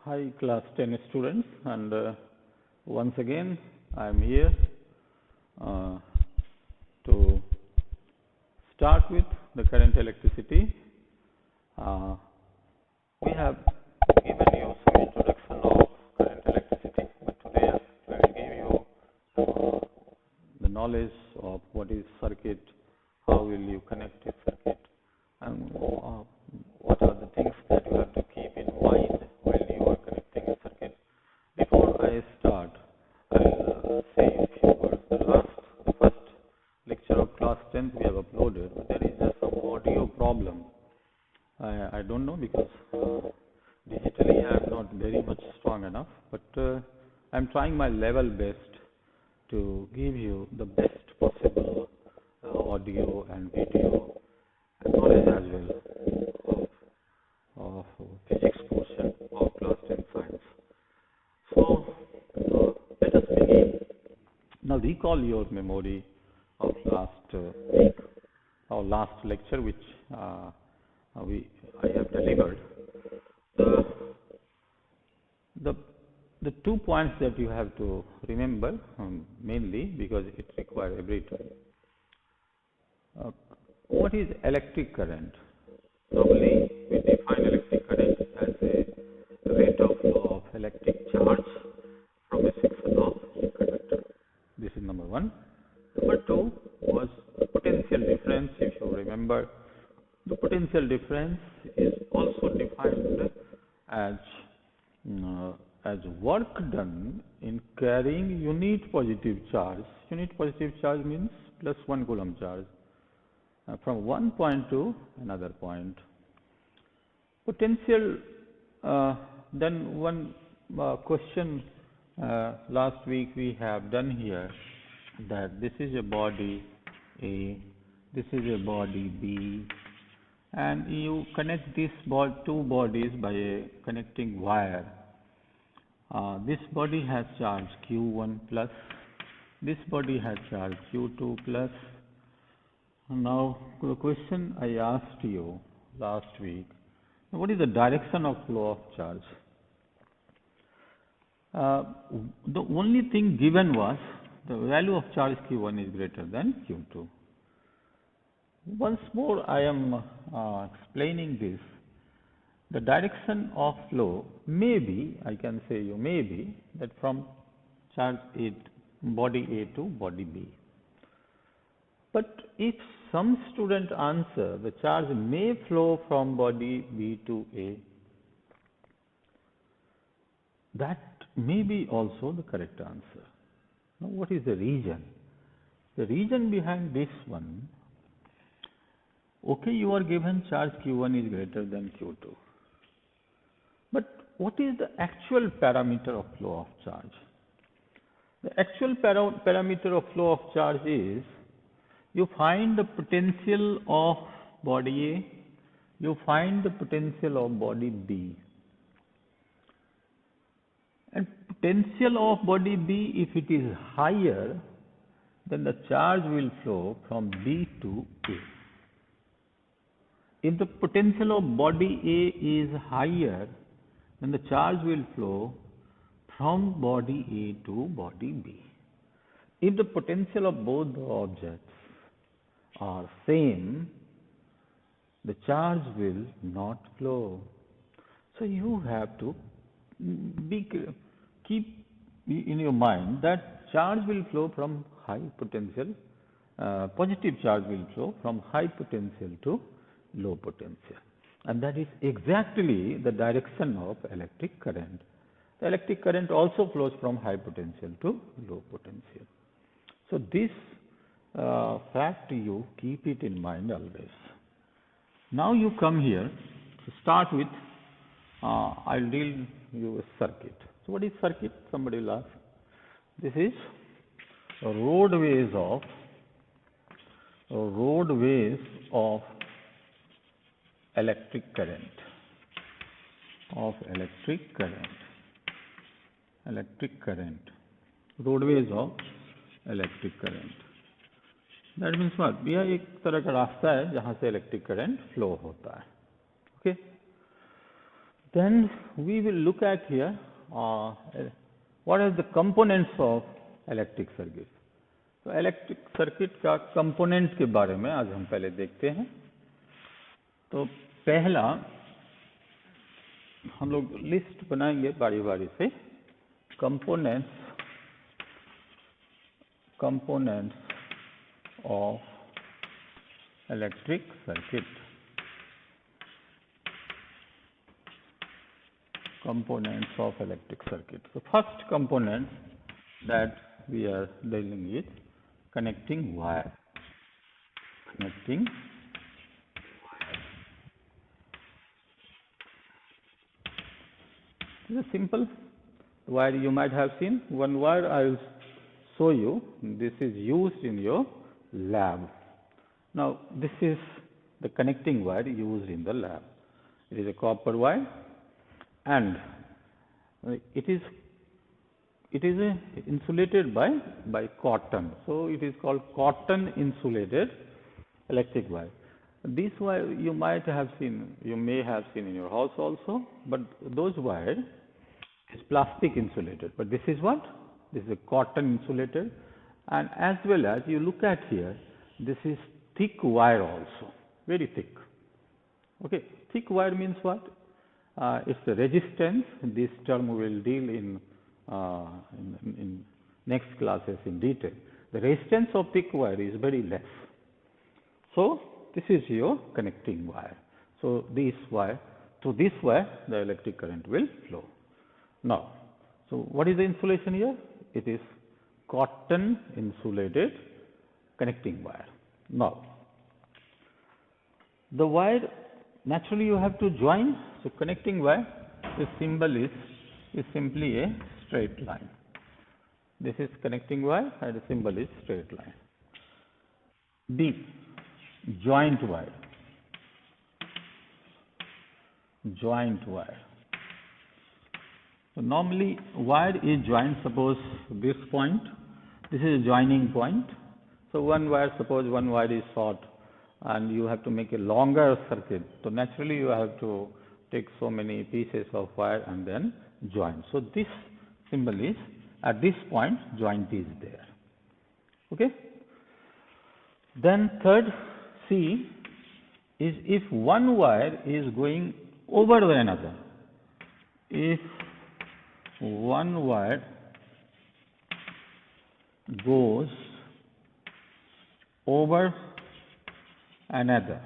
Hi class 10 students, and once again I am here uh, to start with the current electricity. Uh, we have given you some introduction of current electricity, but today I will give you the knowledge of what is circuit, how will you connect a circuit, and what are the things that you have to keep in mind while you are connecting a circuit. Before I start, I will say a few words. The first lecture of class 10th we have uploaded, but there is just some audio problem. I don't know because digitally I am not very much strong enough, but I am trying my level best to give you the best possible audio and video and knowledge as well of physics portion of class 10 science. So let us begin. Now recall your memory of last week or last lecture which I have delivered. The the 2 points that you have to remember mainly because it requires every time. What is electric current? Normally we define electric current as a rate of flow of electric charge from a section of a conductor. This is number one. Number two was potential difference. If you remember, the potential difference is also defined as work done in carrying unit positive charge. Unit positive charge means plus 1 coulomb charge from one point to another point. Potential, then one question last week we have done here, that this is a body A, this is a body B, and you connect these two bodies by a connecting wire. This body has charge Q1 plus, this body has charge Q2 plus. Now the question I asked you last week, what is the direction of flow of charge? The only thing given was the value of charge Q1 is greater than Q2. Once more I am explaining this. The direction of flow may be, I can say you may be, that from charge A, body A to body B. But if some student answer the charge may flow from body B to A, that may be also the correct answer. Now what is the reason? The reason behind this one, okay, you are given charge Q1 is greater than Q2. But what is the actual parameter of flow of charge? The actual parameter of flow of charge is, you find the potential of body A, you find the potential of body B. And potential of body B, if it is higher, then the charge will flow from B to A. If the potential of body A is higher, then the charge will flow from body A to body B. If the potential of both the objects are same, the charge will not flow. So you have to keep in your mind that charge will flow from high potential, positive charge will flow from high potential to low potential. And that is exactly the direction of electric current. The electric current also flows from high potential to low potential. So this fact you keep it in mind always. Now you come here to start with, I'll deal you with circuit. So what is circuit? Somebody will ask. This is roadways of electric current, roadways of electric current. That means what? यह एक तरह का रास्ता है जहाँ से electric current flow होता है. Okay. Then we will look at here what are the components of electric circuit. तो इलेक्ट्रिक सर्किट का कंपोनेंट के बारे में आज हम पहले देखते हैं. तो पहला हम लोग लिस्ट बनाएंगे बारी बारी से. Components of electric circuit. Components of electric circuit. So first component that we are dealing with, connecting wire. Connecting wire. This is simple. Wire you might have seen. One wire I will show you. This is used in your lab. Now this is the connecting wire used in the lab. It is a copper wire and it is insulated by cotton. So it is called cotton insulated electric wire. This wire you might have seen, you may have seen in your house also, but those wire is plastic insulated. But this is what? This is a cotton insulated, and as well as you look at here, this is thick wire also, very thick. Okay, thick wire means what? It's the resistance. This term we will deal in next classes in detail. The resistance of thick wire is very less. So this is your connecting wire. So this wire, through this wire, the electric current will flow. Now, so what is the insulation here? It is cotton insulated connecting wire. Now, the wire naturally you have to join. So connecting wire, the symbol is simply a straight line. This is connecting wire and the symbol is straight line. D, joint wire. Joint wire. So normally wire is joined. Suppose this point, this is a joining point. So one wire, suppose one wire is short and you have to make a longer circuit. So naturally you have to take so many pieces of wire and then join. So this symbol is at this point joint is there. Okay. Then third C is if one wire is going over the another. If one wire goes over another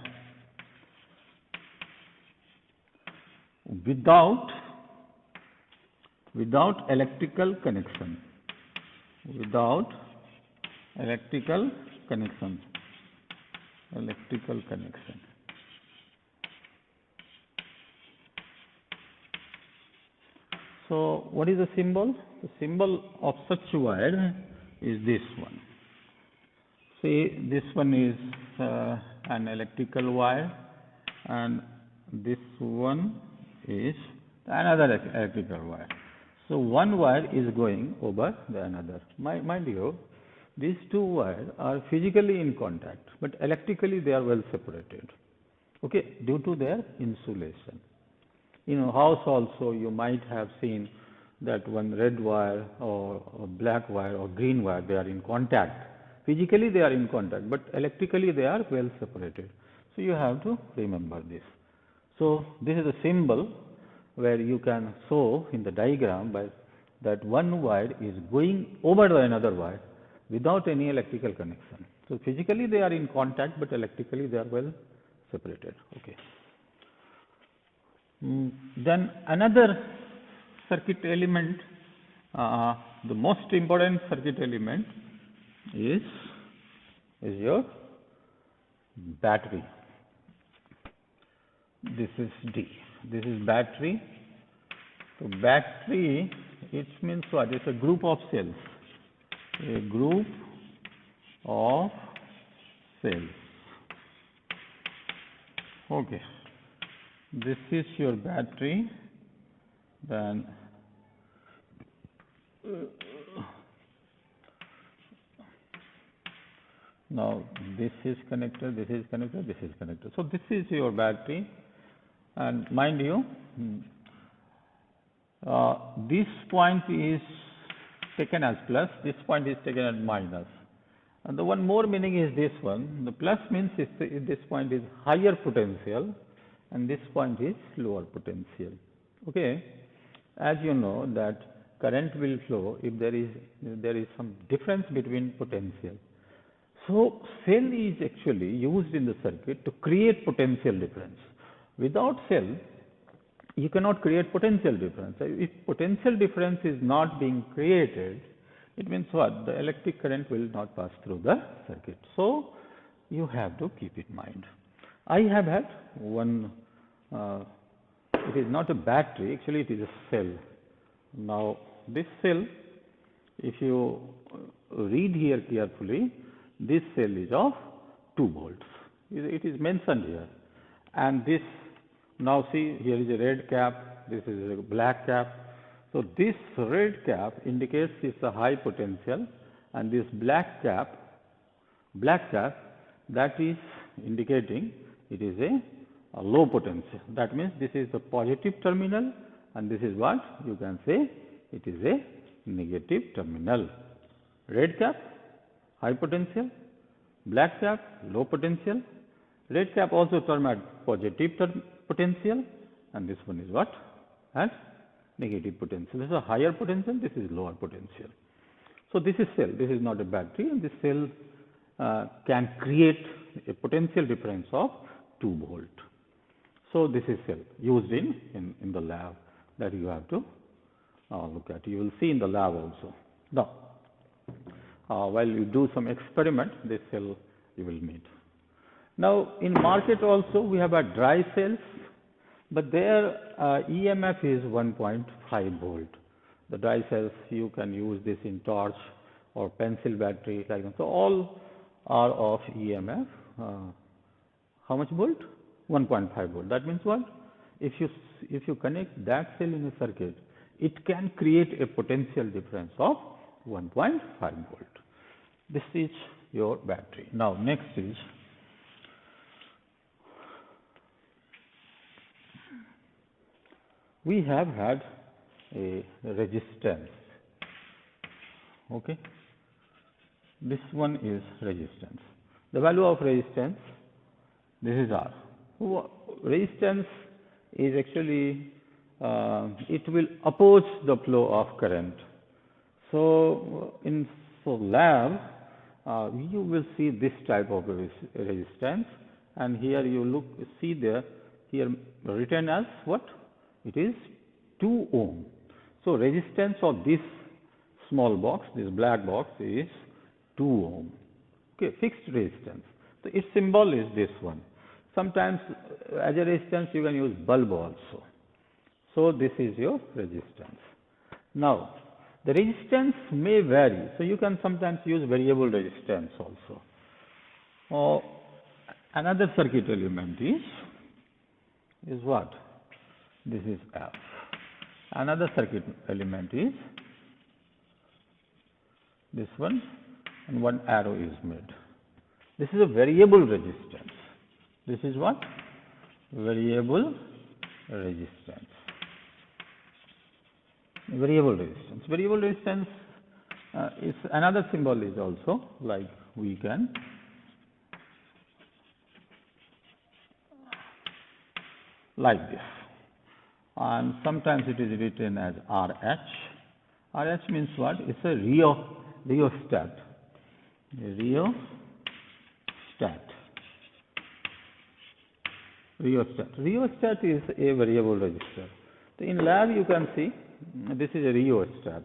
without electrical connection, So what is the symbol? The symbol of such wire is this one. See, this one is an electrical wire and this one is another electrical wire. So one wire is going over the another. Mind you, these two wires are physically in contact, but electrically they are well separated. Okay, due to their insulation. In a house also you might have seen that one red wire or black wire or green wire, they are in contact. Physically they are in contact, but electrically they are well separated. So you have to remember this. So this is a symbol where you can show in the diagram by that one wire is going over the another wire without any electrical connection. So physically they are in contact, but electrically they are well separated. Okay. Then another circuit element, the most important circuit element is your battery. This is D. This is battery. So battery, it means what? It's a group of cells. A group of cells. Okay. This is your battery. Then now this is connected, this is connected, this is connected. So this is your battery, and mind you, This point is taken as plus, this point is taken as minus. And the one more meaning is this one. The plus means this point is higher potential and this point is lower potential. Okay. As you know that current will flow if there is some difference between potential. So cell is actually used in the circuit to create potential difference. Without cell, you cannot create potential difference. If potential difference is not being created, it means what? The electric current will not pass through the circuit. So you have to keep in mind. I have had one, it is not a battery, actually it is a cell. Now this cell, if you read here carefully, this cell is of 2 volts. It is mentioned here. And this, now see, here is a red cap, this is a black cap. So this red cap indicates it's a high potential, and this black cap, that is indicating it is a low potential. That means this is the positive terminal, and this is what you can say it is a negative terminal. Red cap, high potential, black cap, low potential. Red cap also termed as positive potential, and this one is what? As negative potential. This is a higher potential, this is lower potential. So this is cell, this is not a battery, and this cell can create a potential difference of 2 volt. So this is cell used in the lab that you have to look at. You will see in the lab also. Now, while you do some experiment, this cell you will meet. Now in market also we have a dry cells, but their EMF is 1.5 volt. The dry cells, you can use this in torch or pencil battery like that. So all are of EMF. How much volt? 1.5 volt. That means what? If you connect that cell in a circuit, it can create a potential difference of 1.5 volt. This is your battery. Now next is we have had a resistance. Okay, this one is resistance. The value of resistance, this is R. Resistance is actually it will oppose the flow of current. So in lab you will see this type of resistance, and here you see there here written as what? It is 2 ohm. So resistance of this small box, this black box, is 2 ohm. Okay, fixed resistance. So its symbol is this one. Sometimes as a resistance you can use bulb also. So this is your resistance. Now the resistance may vary. So you can sometimes use variable resistance also. Another circuit element is what? This is F. Another circuit element is this one, and one arrow is made. This is a variable resistance. This is what? Variable resistance. Variable resistance. Variable resistance is another symbol is also like we can like this. And sometimes it is written as RH. RH means what? It's a rheostat. Rheostat is a variable resistor. So in lab you can see this is a rheostat.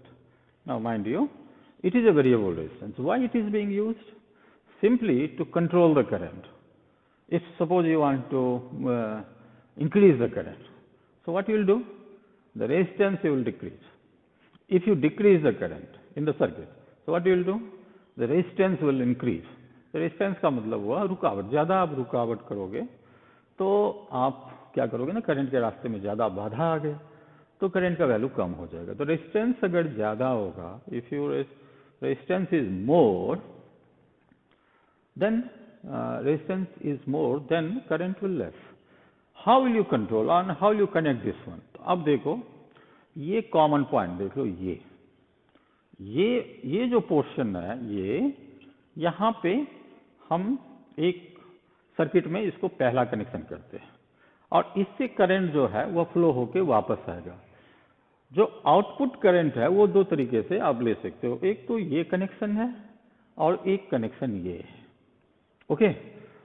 Now mind you, it is a variable resistance. Why it is being used? Simply to control the current. If suppose you want to increase the current, so what you will do? The resistance you will decrease. If you decrease the current in the circuit, so what you will do? The resistance will increase. The resistance का मतलब हुआ रुकावट. ज़्यादा आप रुकावट करोगे तो आप क्या करोगे ना, करंट के रास्ते में ज़्यादा बाधा आ गए तो करंट का वैल्यू कम हो जाएगा. तो रेजिस्टेंस अगर ज़्यादा होगा, if you resistance is more than current will less. How will you control and how will you connect this one? अब देखो, ये कॉमन पॉइंट देख लो, ये जो पोर्शन है, ये यहाँ पे हम एक सर्किट में इसको पहला कनेक्शन करते हैं और इससे करंट जो है वो फ्लो होके वापस आएगा। जो आउटपुट करंट है वो दो तरीके से आप ले सकते हो, एक तो ये कनेक्शन है और एक कनेक्शन ये है। ओके,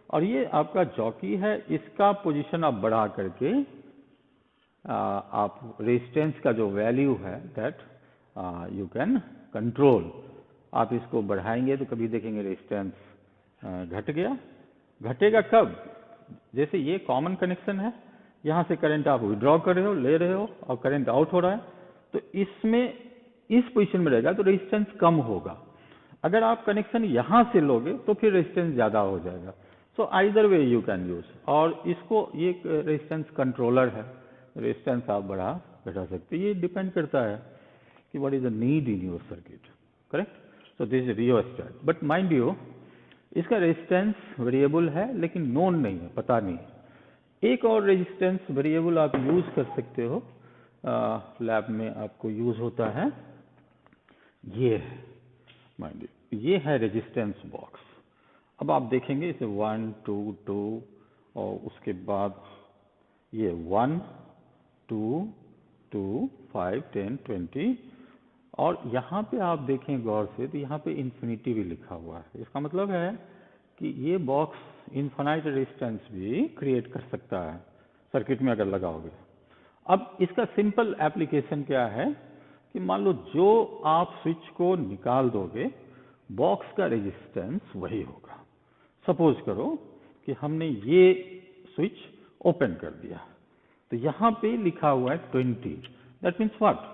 और ये आपका जॉकी है, इसका पोजीशन आप बढ़ा करके आप रेजिस्टेंस का जो वैल्यू है दैट यू कैन कंट्रोल। आप इसको बढ़ाएंगे तो कभी देखेंगे रेजिस्टेंस घट गया, घटेगा कब? जैसे ये कॉमन कनेक्शन है, यहाँ से करंट आप विड्रॉ कर रहे हो, ले रहे हो और करंट आउट हो रहा है, तो इसमें इस पोजीशन में रहेगा तो रेजिस्टेंस कम होगा। अगर आप कनेक्शन यहाँ से लोगे तो फिर रेजिस्टेंस ज़्यादा हो जाएगा। So either way you can use, और इसको ये रेजिस्टेंस कंट्रोलर है, रेजिस्टेंस आप बढ़ा घटा सकते। ये डिपेंड करता है कि what is the need in your circuit, correct? So this is rheostat, but mind you इसका रेजिस्टेंस वेरिएबल है लेकिन नोन नहीं है, पता नहीं है। एक और रेजिस्टेंस वेरिएबल आप यूज कर सकते हो, लैब में आपको यूज होता है, ये है, माइंड यू ये है रेजिस्टेंस बॉक्स। अब आप देखेंगे इसे 1 2 2 और उसके बाद ये 1 2 2 5 10 20, और यहाँ पे आप देखें गौर से तो यहाँ पे इन्फिनिटी भी लिखा हुआ है। इसका मतलब है कि ये बॉक्स इनफाइनाइट रेजिस्टेंस भी क्रिएट कर सकता है सर्किट में अगर लगाओगे। अब इसका सिंपल एप्लीकेशन क्या है कि मान लो जो आप स्विच को निकाल दोगे, बॉक्स का रेजिस्टेंस वही होगा। सपोज करो कि हमने ये स्विच ओपन कर दिया, तो यहाँ पे लिखा हुआ है 20, that means what?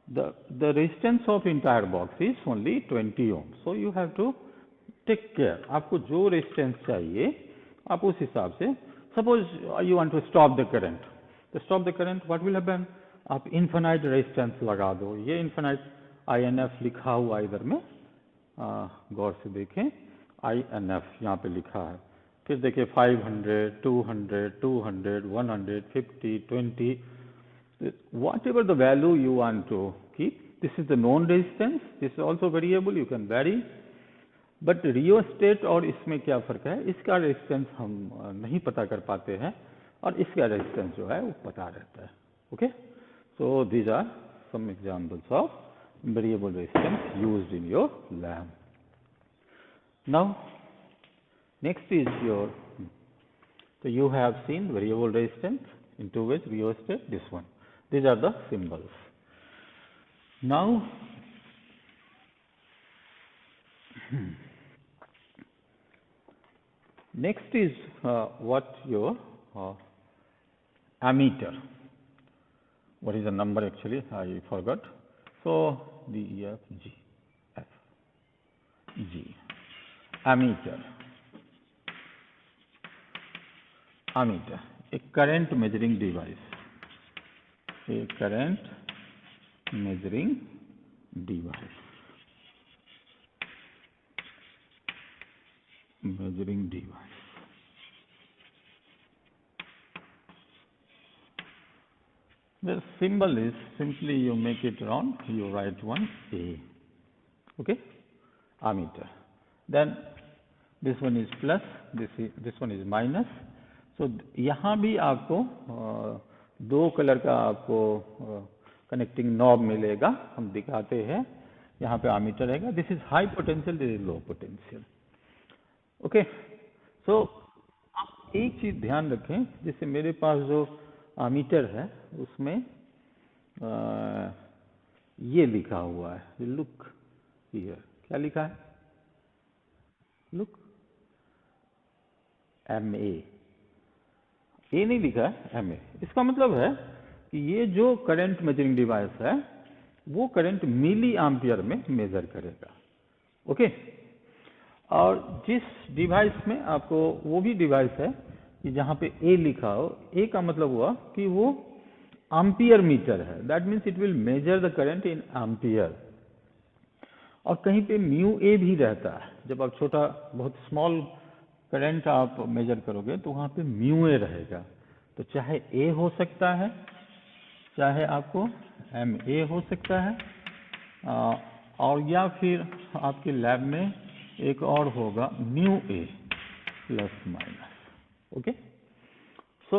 The resistance of entire box is only 20 ohm. So you have to take care. आपको जो रेजिस्टेंस चाहिए आप उस हिसाब से, suppose you want to stop the current, तो stop the current what will happen? आप infinite resistance लगा दो। ये इनफाइनाइट INF लिखा हुआ इधर में, गौर से देखें, INF यहाँ पे लिखा है। फिर देखिए 500 200 200 100 50 20, whatever the value you want to keep. This is the known resistance, this is also variable, you can vary, but rheostat और इसमें क्या फर्क है? इसका रेजिस्टेंस हम नहीं पता कर पाते हैं और इसका रेजिस्टेंस जो है वो पता रहता है। Okay, so these are some examples of variable resistance used in your lab. Now next is your, so you have seen variable resistance in two ways, rheostat, this one. These are the symbols. Now next is what your ammeter. What is the number actually? I forgot. So D E F G F G, ammeter. Ammeter, a current measuring device. A current measuring device. Measuring device. The symbol is simply you make it round, you write one A. Okay, ammeter. Then this one is plus, this one is minus. So यहाँ भी आपको दो colour का आपको connecting knob मिलेगा, हम दिखाते हैं। यहाँ पे आमीटर रहेगा, this is high potential, this is low potential. Okay, so आप एक चीज ध्यान रखें, जैसे मेरे पास जो आमीटर है उसमें ये लिखा हुआ है, लुक हियर, क्या लिखा है? लुक, MA, ये नहीं लिखा है MA। इसका मतलब है कि ये जो करंट मेजरिंग डिवाइस है वो करंट मिली एम्पियर में मेजर करेगा। ओके, और जिस डिवाइस में आपको, वो भी डिवाइस है कि जहाँ पे A लिखा हो, A का मतलब हुआ कि वो एम्पियर मीटर है, that means it will measure the current in ampere. और कहीं पे म्यू ए भी रहता है, जब आप छोटा बहुत स्मॉल करंट आप मेजर करोगे तो वहाँ पे म्यू ए रहेगा, तो चाहे ए हो सकता है चाहे आपको MA हो सकता है और या फिर आपके लैब में एक और होगा μA प्लस माइनस। ओके, सो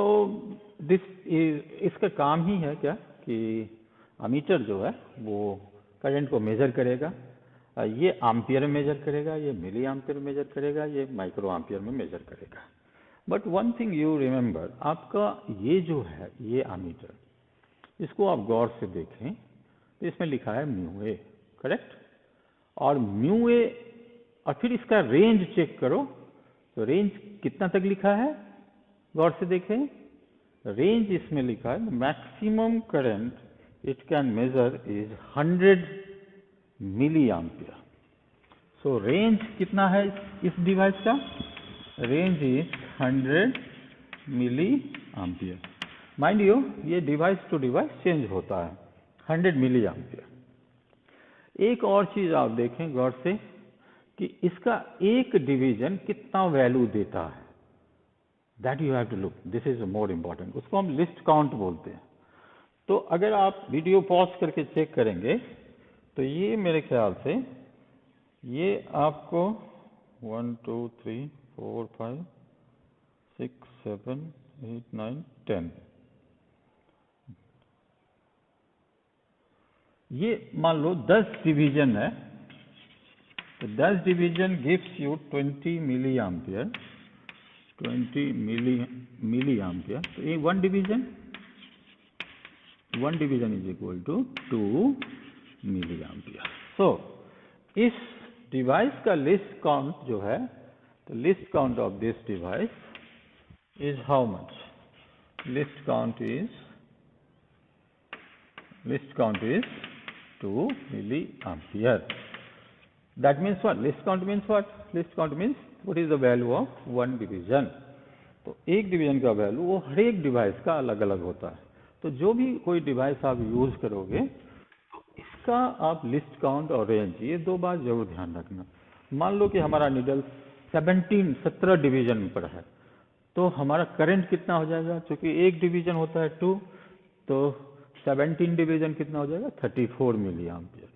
इसका काम ही है क्या कि अमीटर जो है वो करंट को मेजर करेगा। ये एम्पियर में मेजर करेगा, ये मिली एम्पियर में मेजर करेगा, ये माइक्रो एम्पियर में मेजर करेगा। But one thing you remember, आपका ये जो है ये एमीटर, इसको आप गौर से देखें तो इसमें लिखा है μA, करेक्ट। और μA और फिर इसका रेंज चेक करो, तो रेंज कितना तक लिखा है, गौर से देखें। रेंज इसमें लिखा है maximum current it can measure is 100 milli ampere. So range कितना है इस डिवाइस का, range is 100 milli ampere. Mind you ये डिवाइस टू डिवाइस चेंज होता है, 100 मिली एम्पियर। एक और चीज आप देखें गौर से कि इसका एक डिवीजन कितना वैल्यू देता है, that you have to look, this is more important. उसको हम लिस्ट काउंट बोलते हैं। तो अगर आप वीडियो पॉज करके चेक करेंगे तो ये मेरे ख्याल से ये आपको 1 2 3 4 5 6 7 8 9 10, ये मान लो 10 डिवीजन है, तो 10 division gives you 20 milliampere, 20 milliampere. तो ये one division is equal to 2 milli ampere. So इस डिवाइस का लिस्ट काउंट जो है, तो least count of this device is how much? List count is 2 milliampere. That means what? List count means what? List count means what is the value of one division. तो एक division का value वो हर एक device का अलग अलग होता है। तो जो भी कोई डिवाइस आप यूज करोगे तो इसका आप लिस्ट काउंट और रेंज, ये दो बात जरूर ध्यान रखना। मान लो कि हमारा नीडल 17 डिवीजन पर है, तो हमारा करंट कितना हो जाएगा, क्योंकि एक डिवीजन होता है 2, तो 17 डिवीजन कितना हो जाएगा 34 milli ampere.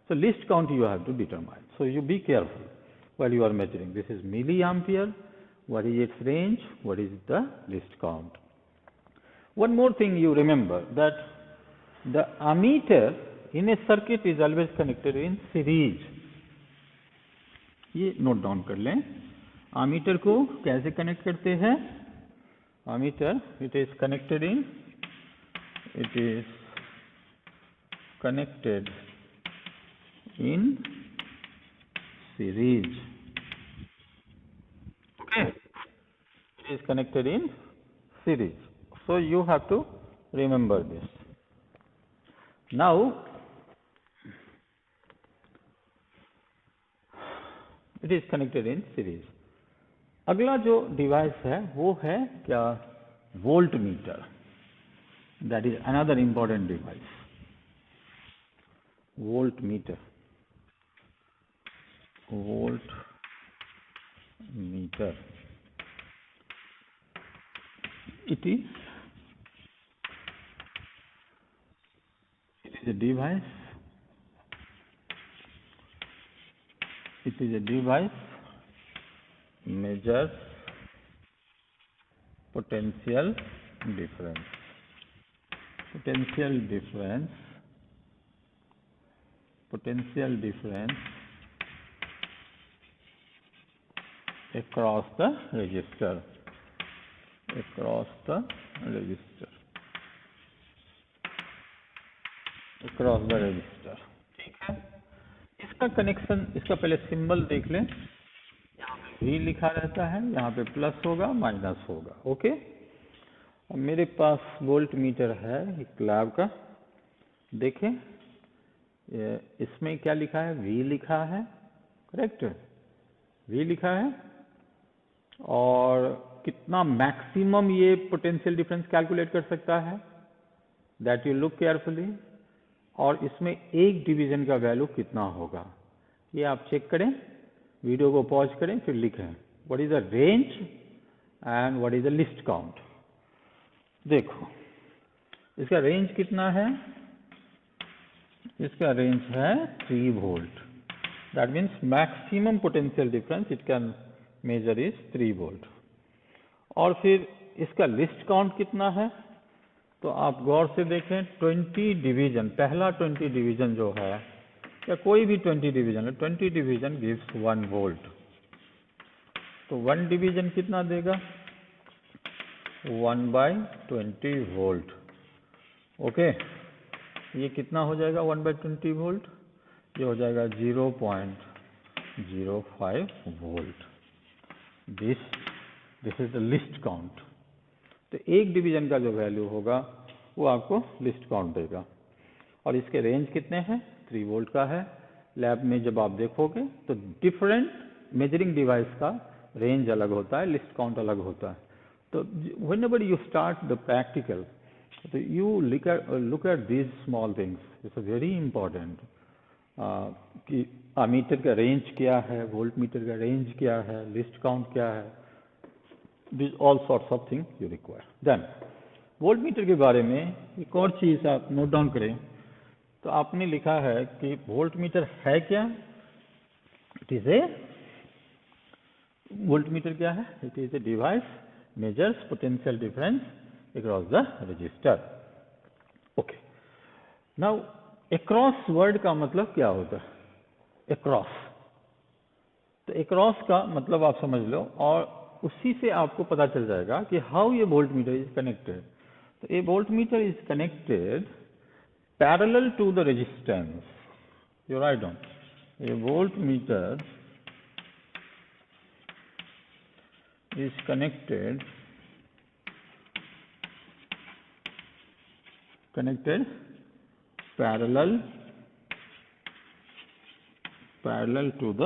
So least count you have to determine, so you be careful while you are measuring. This is milli ampere, what is its range, what is the list count. One more thing you remember, that the ammeter in a circuit is always connected in series. ये note down कर लें, ammeter को कैसे connect करते हैं। ammeter it is connected in series. Okay, it is connected in series, so you have to remember this. Now it is connected in series. अगला जो device है वो है क्या, volt meter. That is another important device, volt meter. It is a device. Measures potential difference. Across the resistor. ठीक है। इसका connection, इसका पहले सिंबल देख लें, यहाँ पे V लिखा रहता है, यहाँ पे प्लस होगा माइनस होगा। ओके, अब मेरे पास वोल्ट मीटर है एक लैब का, देखें इसमें क्या लिखा है, V लिखा है, करेक्ट, V लिखा है। और कितना मैक्सिमम ये पोटेंशियल डिफरेंस कैलकुलेट कर सकता है, दैट यू लुक केयरफुली। और इसमें एक डिवीजन का वैल्यू कितना होगा, ये आप चेक करें, वीडियो को पॉज करें, फिर लिखें what is the range and what is the list count. देखो इसका रेंज कितना है? इसका रेंज है 3 volt. That means maximum potential difference it can measure is 3 volt. और फिर इसका लिस्ट काउंट कितना है? तो आप गौर से देखें, 20 डिवीजन, पहला 20 डिवीजन जो है, या कोई भी 20 डिवीजन है, 20 डिवीजन गिव्स 1 वोल्ट। तो 1 डिवीजन कितना देगा? 1/20 वोल्ट। ओके, ये कितना हो जाएगा 1/20 वोल्ट? ये हो जाएगा 0.05 volt. This is the list count. तो एक डिवीजन का जो वैल्यू होगा वो आपको लिस्ट काउंट देगा। और इसके रेंज कितने हैं? 3 वोल्ट का है। लैब में जब आप देखोगे तो डिफरेंट मेजरिंग डिवाइस का रेंज अलग होता है, लिस्ट काउंट अलग होता है। तो whenever you start the practical, so you look at these small things. It's a very important कि अमीटर का रेंज क्या है, वोल्ट मीटर का रेंज क्या है, लिस्ट काउंट क्या है, these all sorts of things you require. Then volt meter के बारे में एक और चीज आप नोट डाउन करें। तो आपने लिखा है कि वोल्ट मीटर है क्या? It is a volt meter क्या है? It is a device measures potential difference across the resistor. Okay. Now across word का मतलब क्या होता है? across, तो across का मतलब आप समझ लो, और उसी से आपको पता चल जाएगा कि how ये वोल्ट मीटर इज कनेक्टेड। तो ये volt meter is connected parallel to the resistance. You write down, a voltmeter is connected parallel to the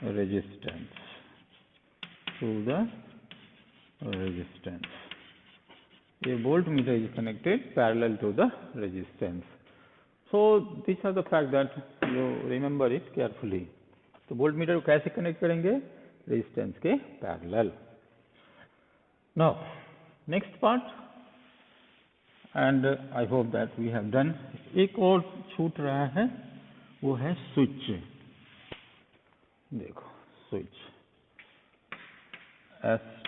resistance. A voltmeter is connected parallel to the resistance. So these are the fact that you remember it carefully. तो voltmeter को कैसे connect करेंगे? Resistance के parallel. Now next part, and I hope that we have done. एक और छूट रहा है, वो है स्विच। देखो स्विच,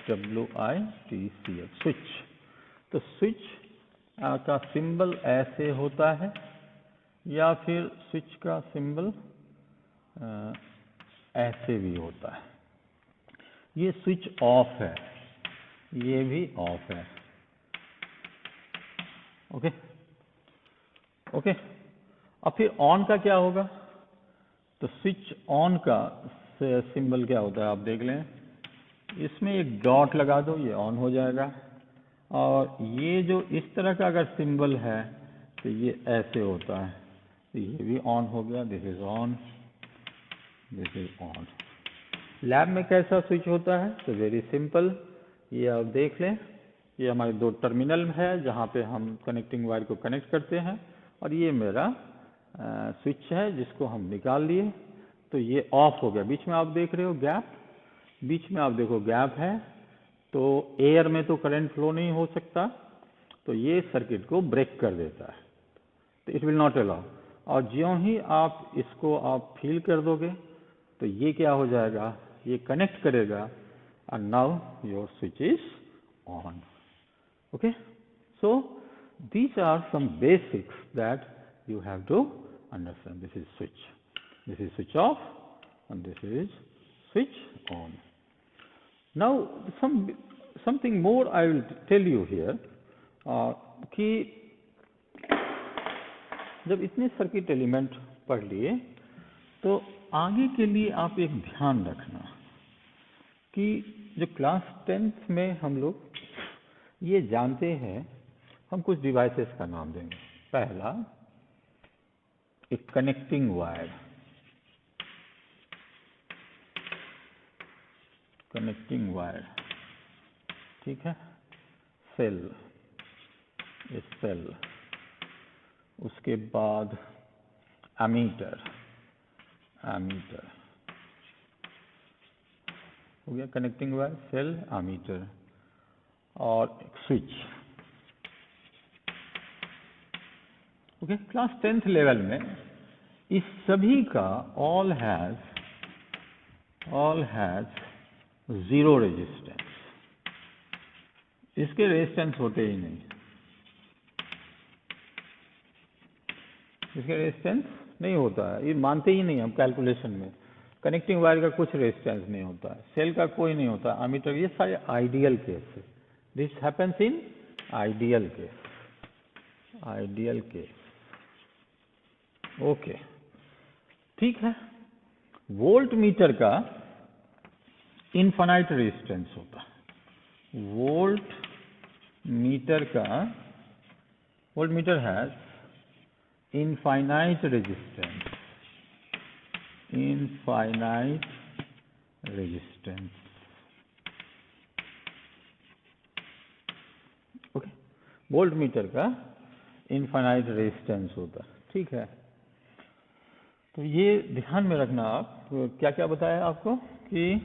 SWITCH, स्विच। तो स्विच का सिंबल ऐसे होता है, या फिर स्विच का सिंबल ऐसे भी होता है। ये स्विच ऑफ है, ये भी ऑफ है। Okay okay. अब फिर ऑन का क्या होगा? तो स्विच ऑन का सिंबल क्या होता है आप देख लें, इसमें एक डॉट लगा दो, ये ऑन हो जाएगा। और ये जो इस तरह का अगर सिंबल है तो ये ऐसे होता है, तो ये भी ऑन हो गया। This is on, this is on. Lab में कैसा स्विच होता है? तो वेरी सिंपल, ये आप देख लें, ये हमारे 2 टर्मिनल है जहाँ पे हम कनेक्टिंग वायर को कनेक्ट करते हैं, और ये मेरा स्विच है जिसको हम निकाल लिए। तो ये ऑफ हो गया। बीच में आप देख रहे हो गैप, बीच में आप देखो गैप है, तो एयर में तो करंट फ्लो नहीं हो सकता, तो ये सर्किट को ब्रेक कर देता है, तो इट विल नॉट अलाउ। और ज्यों ही आप इसको आप फील कर दोगे तो ये क्या हो जाएगा, ये कनेक्ट करेगा, and now your switch is on. Okay, so these are some basics that you have to understand. This is switch, this is switch off, and this is switch on. Now something more I will tell you here, कि जब इतने circuit element पढ़ लिए तो आगे के लिए आप एक ध्यान रखना कि जो क्लास 10th में हम लोग ये जानते हैं, हम कुछ डिवाइसेस का नाम देंगे। पहला एक कनेक्टिंग वायर, ठीक है, सेल, सेल, उसके बाद एमीटर हो गया, कनेक्टिंग वायर, सेल, एमीटर, और switch. Okay, class 10th level में इस सभी का ऑल हैज जीरो रेजिस्टेंस, इसके रेजिस्टेंस होते ही नहीं, इसके रेजिस्टेंस नहीं होता है, ये मानते ही नहीं हम कैलकुलेशन में। कनेक्टिंग वायर का कुछ रेजिस्टेंस नहीं होता है, सेल का कोई नहीं होता, एमीटर, ये सारे आइडियल केस है। This happens in ideal case. Okay, ठीक है। वोल्ट मीटर का इनफाइनाइट रेजिस्टेंस होता है, volt meter has infinite resistance, okay, volt meter का इनफाइनाइट रेजिस्टेंस होता है, ठीक है। तो ये ध्यान में रखना आप, क्या क्या बताया आपको कि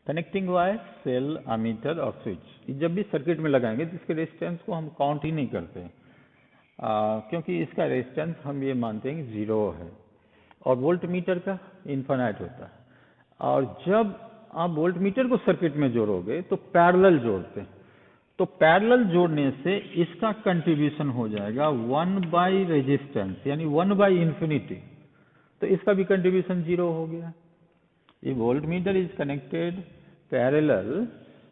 कनेक्टिंग वायर, सेल, एमीटर और स्विच, जब भी सर्किट में लगाएंगे तो इसके रेजिस्टेंस को हम काउंट ही नहीं करते, क्योंकि इसका रेजिस्टेंस हम ये मानते हैं कि जीरो है, और वोल्ट मीटर का इनफाइनाइट होता है। और जब आप वोल्ट मीटर को सर्किट में जोड़ोगे तो पैरेलल जोड़ते हैं, तो पैरेलल जोड़ने से इसका कंट्रीब्यूशन हो जाएगा 1 by रेजिस्टेंस, यानी 1 by इंफिनिटी, तो इसका भी कंट्रीब्यूशन जीरो हो गया। ये volt meter is connected parallel,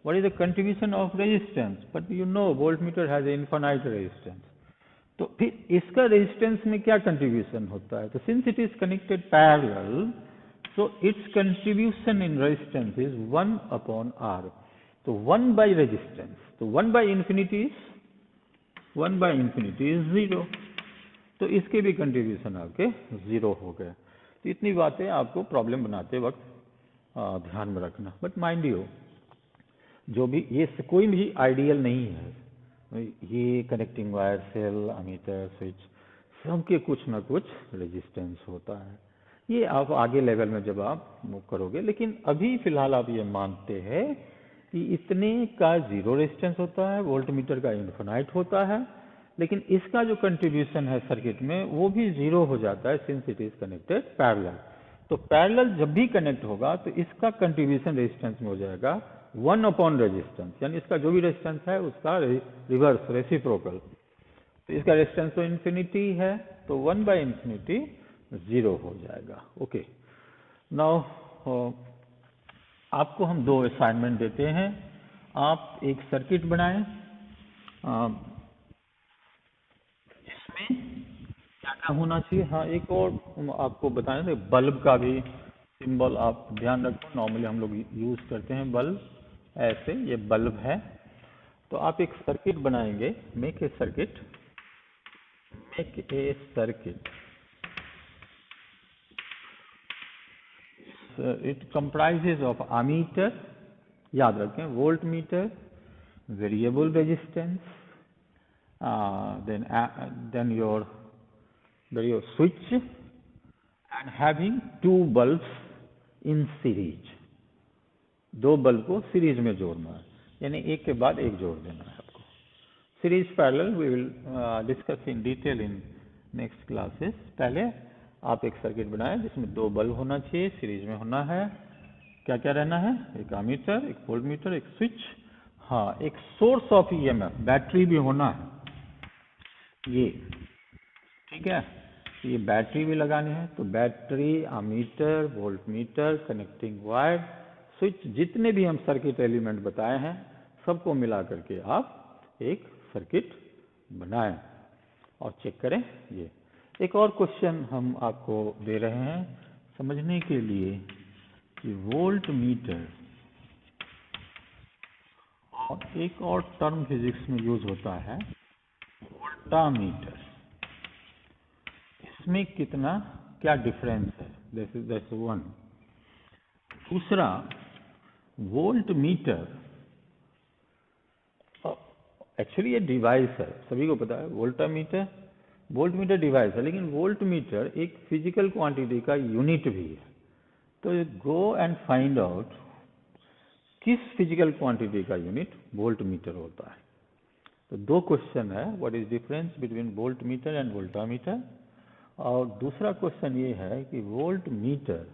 what is the contribution of resistance, but you know volt meter has infinite resistance, तो फिर इसका रेजिस्टेंस में क्या कंट्रीब्यूशन होता है, तो since it is connected parallel, so it's contribution in resistance is 1 upon R, तो 1 by resistance, तो 1 by इंफिनिटी इज जीरो, तो इसके भी कंट्रीब्यूशन आपके जीरो हो गए। तो इतनी बातें आपको प्रॉब्लम बनाते वक्त ध्यान में रखना। बट माइंड यू, जो भी ये कोई भी आइडियल नहीं है, ये connecting wire, cell, ammeter, switch, सबके कुछ ना कुछ रेजिस्टेंस होता है। ये आप आगे लेवल में जब आप मूव करोगे, लेकिन अभी फिलहाल आप ये मानते हैं कि इतने का जीरो रेजिस्टेंस होता है, वोल्ट मीटर का इनफिनाइट होता है, लेकिन इसका जो कंट्रीब्यूशन है सर्किट में वो भी जीरो हो जाता है, since it is connected parallel. तो पैरेलल जब भी कनेक्ट होगा तो इसका कंट्रीब्यूशन रेजिस्टेंस में हो जाएगा 1 upon रेजिस्टेंस, यानी इसका जो भी रेजिस्टेंस है उसका रिवर्स, रेसिप्रोकल, तो इसका रेजिस्टेंस तो इन्फिनिटी है, तो 1 by इंफिनिटी जीरो हो जाएगा। ओके, नाउ आपको हम दो असाइनमेंट देते हैं, आप एक सर्किट बनाएं, इसमें क्या क्या होना चाहिए। हाँ, एक और आपको बताएं, तो बल्ब का भी सिंबल आप ध्यान रखो, नॉर्मली हम लोग यूज करते हैं बल्ब, ऐसे ये बल्ब है। तो आप एक सर्किट बनाएंगे, make a circuit, it comprises of ammeter, याद रखें, voltmeter, variable resistance, then your switch, and having two bulbs in series, दो बल्ब को सीरीज में जोड़ना है, यानी एक के बाद एक जोड़ देना है आपको। Series parallel we will discuss in detail in next classes. पहले आप एक सर्किट बनाएं जिसमें दो बल्ब होना चाहिए, सीरीज में होना है। क्या क्या रहना है, एक एमीटर, एक वोल्ट मीटर, एक स्विच, हाँ, एक सोर्स ऑफ ईएमएफ, बैटरी भी होना है, ये ठीक है, ये बैटरी भी लगानी है। तो battery, ammeter, voltmeter, connecting wire, switch, जितने भी हम सर्किट एलिमेंट बताए हैं सबको मिला करके आप एक सर्किट बनाएं और चेक करें। ये एक और क्वेश्चन हम आपको दे रहे हैं समझने के लिए कि वोल्ट मीटर, और एक और टर्म फिजिक्स में यूज होता है वोल्टामीटर, इसमें कितना क्या डिफरेंस है, दैट्स वन। दूसरा, वोल्ट मीटर एक्चुअली ये डिवाइस है, सभी को पता है वोल्ट मीटर डिवाइस है, लेकिन वोल्ट मीटर एक फिजिकल क्वांटिटी का यूनिट भी है। तो गो एंड फाइंड आउट किस फिजिकल क्वांटिटी का यूनिट वोल्ट मीटर होता है। तो दो क्वेश्चन है, what is difference between voltmeter and voltameter, और दूसरा क्वेश्चन ये है कि voltmeter,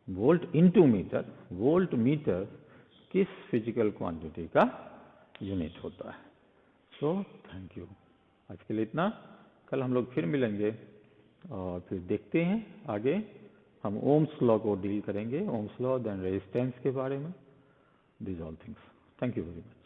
volt into metre, voltmeter किस फिजिकल क्वांटिटी का यूनिट होता है। तो थैंक यू, आज के लिए इतना। कल हम लोग फिर मिलेंगे और फिर देखते हैं आगे हम ओम्स लॉ को डील करेंगे, ओम्स लॉ देन रेजिस्टेंस के बारे में, this all things. Thank you very much.